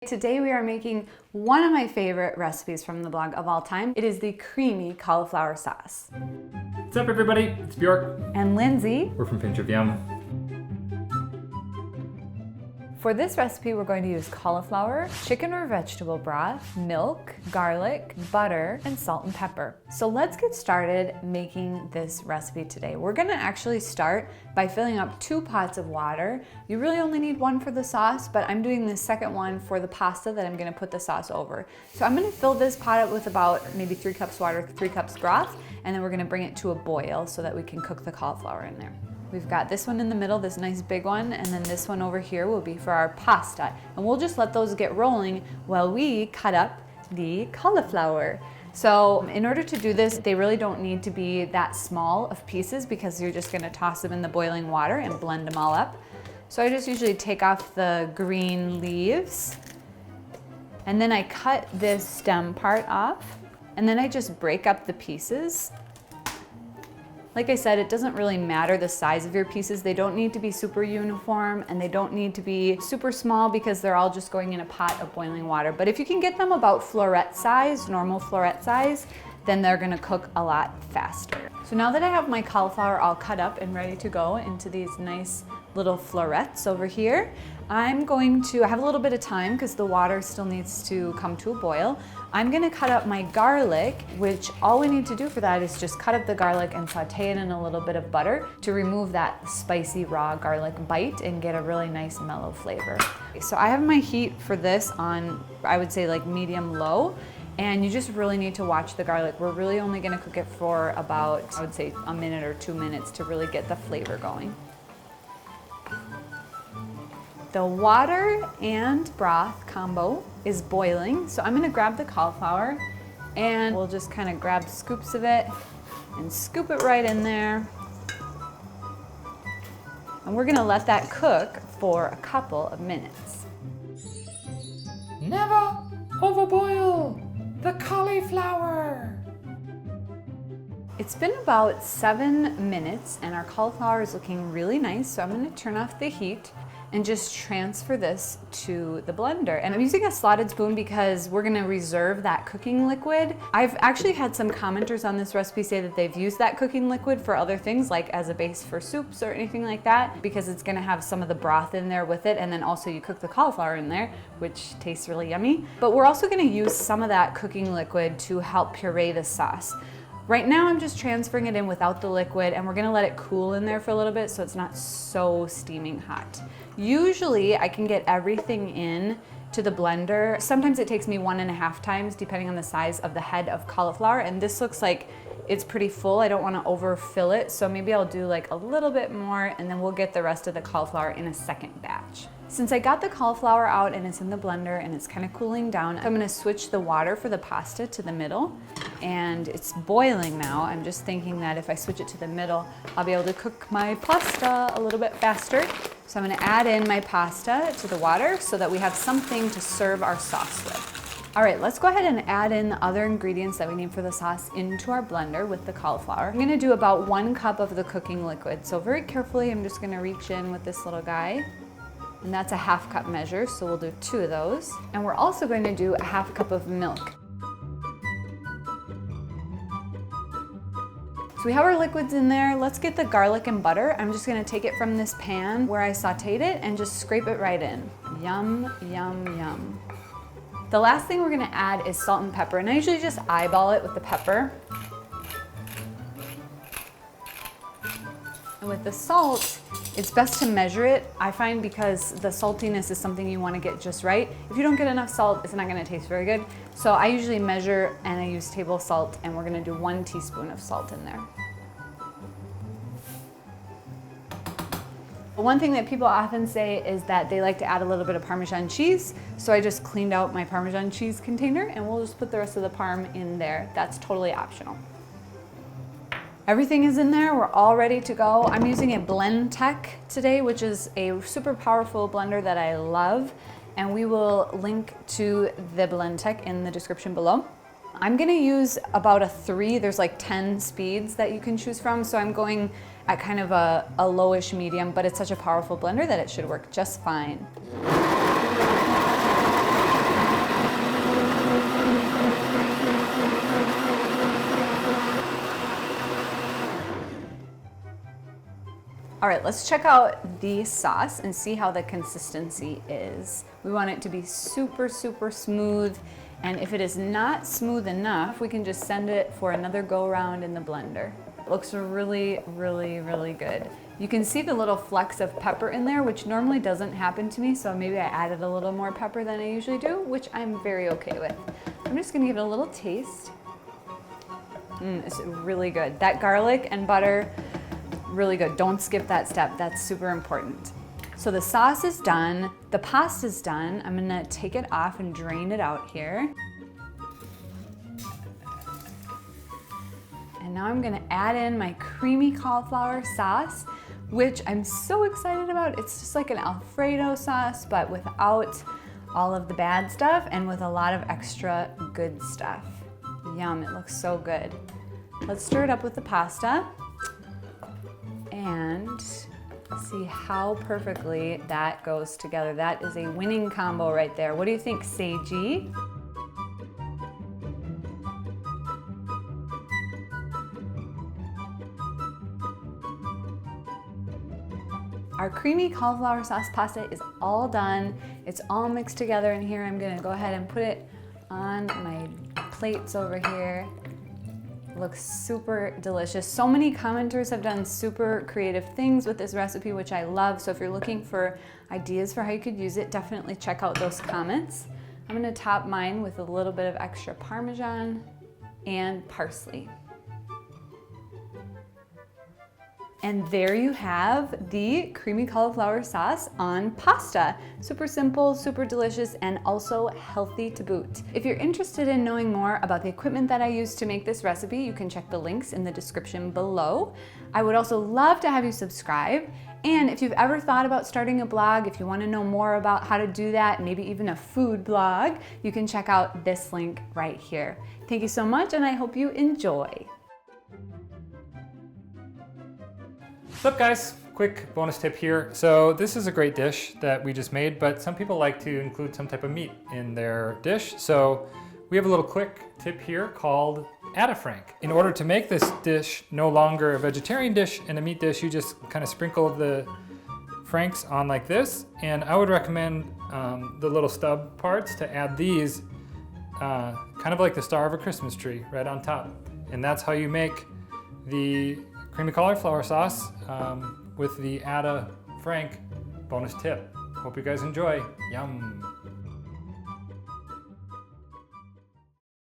Today we are making one of my favorite recipes from the blog of all time. It is the creamy cauliflower sauce. What's up everybody? It's Bjork. And Lindsay. We're from Pinch of Yum. For this recipe, we're going to use cauliflower, chicken or vegetable broth, milk, garlic, butter, and salt and pepper. So let's get started making this recipe today. We're gonna actually start by filling up 2 pots of water. You really only need 1 for the sauce, but I'm doing the second one for the pasta that I'm gonna put the sauce over. So I'm gonna fill this pot up with about maybe 3 cups water, 3 cups broth, and then we're gonna bring it to a boil so that we can cook the cauliflower in there. We've got this one in the middle, this nice big one, and then this one over here will be for our pasta. And we'll just let those get rolling while we cut up the cauliflower. So in order to do this, they really don't need to be that small of pieces because you're just gonna toss them in the boiling water and blend them all up. So I just usually take off the green leaves, and then I cut this stem part off, and then I just break up the pieces. Like I said, it doesn't really matter the size of your pieces. They don't need to be super uniform and they don't need to be super small because they're all just going in a pot of boiling water. But if you can get them about floret size, normal floret size, then they're gonna cook a lot faster. So now that I have my cauliflower all cut up and ready to go into these nice little florets over here, I have a little bit of time because the water still needs to come to a boil. I'm gonna cut up my garlic, which all we need to do for that is just cut up the garlic and saute it in a little bit of butter to remove that spicy raw garlic bite and get a really nice mellow flavor. So I have my heat for this on, I would say like medium low, and you just really need to watch the garlic. We're really only gonna cook it for about, I would say, a minute or 2 minutes to really get the flavor going. The water and broth combo is boiling, so I'm gonna grab the cauliflower and we'll just kind of grab scoops of it and scoop it right in there. And we're gonna let that cook for a couple of minutes. Never overboil the cauliflower. It's been about 7 minutes and our cauliflower is looking really nice, so I'm gonna turn off the heat and just transfer this to the blender. And I'm using a slotted spoon because we're gonna reserve that cooking liquid. I've actually had some commenters on this recipe say that they've used that cooking liquid for other things, like as a base for soups or anything like that, because it's gonna have some of the broth in there with it, and then also you cook the cauliflower in there, which tastes really yummy. But we're also gonna use some of that cooking liquid to help puree the sauce. Right now I'm just transferring it in without the liquid, and we're gonna let it cool in there for a little bit so it's not so steaming hot. Usually I can get everything in to the blender. Sometimes it takes me 1.5 times depending on the size of the head of cauliflower, and this looks like it's pretty full. I don't wanna overfill it, so maybe I'll do like a little bit more and then we'll get the rest of the cauliflower in a second batch. Since I got the cauliflower out and it's in the blender and it's kind of cooling down, I'm gonna switch the water for the pasta to the middle, and it's boiling now. I'm just thinking that if I switch it to the middle, I'll be able to cook my pasta a little bit faster. So I'm gonna add in my pasta to the water so that we have something to serve our sauce with. All right, let's go ahead and add in the other ingredients that we need for the sauce into our blender with the cauliflower. I'm gonna do about 1 cup of the cooking liquid. So very carefully, I'm just gonna reach in with this little guy. And that's a 1/2 cup measure, so we'll do 2 of those. And we're also going to do a 1/2 cup of milk. So we have our liquids in there. Let's get the garlic and butter. I'm just gonna take it from this pan where I sauteed it and just scrape it right in. Yum, yum, yum. The last thing we're gonna add is salt and pepper, and I usually just eyeball it with the pepper. And with the salt, it's best to measure it, I find, because the saltiness is something you want to get just right. If you don't get enough salt, it's not going to taste very good. So I usually measure and I use table salt, and we're going to do 1 teaspoon of salt in there. One thing that people often say is that they like to add a little bit of Parmesan cheese. So I just cleaned out my Parmesan cheese container and we'll just put the rest of the parm in there. That's totally optional. Everything is in there, we're all ready to go. I'm using a BlendTec today, which is a super powerful blender that I love, and we will link to the BlendTec in the description below. I'm gonna use about a 3, there's like 10 speeds that you can choose from, so I'm going at kind of a lowish medium, but it's such a powerful blender that it should work just fine. All right, let's check out the sauce and see how the consistency is. We want it to be super, super smooth. And if it is not smooth enough, we can just send it for another go around in the blender. It looks really, really, really good. You can see the little flecks of pepper in there, which normally doesn't happen to me. So maybe I added a little more pepper than I usually do, which I'm very okay with. I'm just gonna give it a little taste. It's really good. That garlic and butter, really good. Don't skip that step. That's super important. So the sauce is done. The pasta's done. I'm gonna take it off and drain it out here. And now I'm gonna add in my creamy cauliflower sauce, which I'm so excited about. It's just like an Alfredo sauce, but without all of the bad stuff and with a lot of extra good stuff. Yum, it looks so good. Let's stir it up with the pasta and see how perfectly that goes together. That is a winning combo right there. What do you think, Seiji? Our creamy cauliflower sauce pasta is all done. It's all mixed together in here. I'm gonna go ahead and put it on my plates over here. Looks super delicious. So many commenters have done super creative things with this recipe, which I love. So if you're looking for ideas for how you could use it, definitely check out those comments. I'm gonna top mine with a little bit of extra Parmesan and parsley. And there you have the creamy cauliflower sauce on pasta. Super simple, super delicious, and also healthy to boot. If you're interested in knowing more about the equipment that I use to make this recipe, you can check the links in the description below. I would also love to have you subscribe. And if you've ever thought about starting a blog, if you want to know more about how to do that, maybe even a food blog, you can check out this link right here. Thank you so much, and I hope you enjoy. What's up, guys? Quick bonus tip here. So this is a great dish that we just made, but some people like to include some type of meat in their dish. So we have a little quick tip here called Add a Frank. In order to make this dish no longer a vegetarian dish and a meat dish, you just kind of sprinkle the franks on like this. And I would recommend the little stub parts to add these kind of like the star of a Christmas tree right on top. And that's how you make the creamy cauliflower sauce with the Add a Frank bonus tip. Hope you guys enjoy. Yum.